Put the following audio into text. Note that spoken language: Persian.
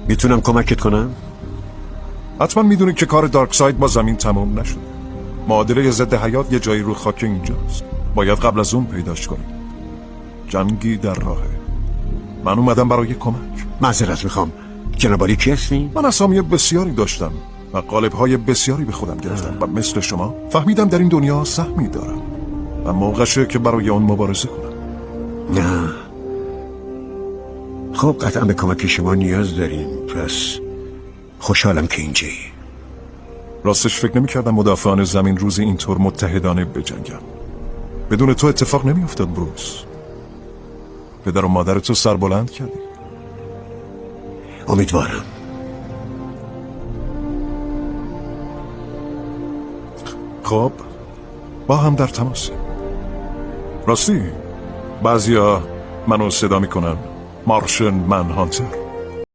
میتونم کمکت کنم؟ حتما میدونی که کار دارکساید با زمین تمام نشده. معادله ضد حیات یه جایی رو خاک اینجاست. باید قبل از اون پیداش کنیم. جنگی در راهه. من اومدم برای کمک. معذرت میخوام، جناب کی هستی؟ من اسامی بسیاری داشتم و قالب‌های بسیاری به خودم گرفتم و مثل شما فهمیدم در این دنیا سهمی دارم و موقعشه که برای اون مبارزه کنم. نه. خب قطعا به کمک شما نیاز داریم، پس خوشحالم که اینجایی. راستش فکر نمی‌کردم مدافعان زمین روزی اینطور متحدانه بجنگن. بدون تو اتفاق نمی‌افتاد بروس. پدر و مادر تو سربلند کردی. امیدوارم. خب با هم در تماسه. راستی بعضیا منو صدا میکنن مارشن من هانتر.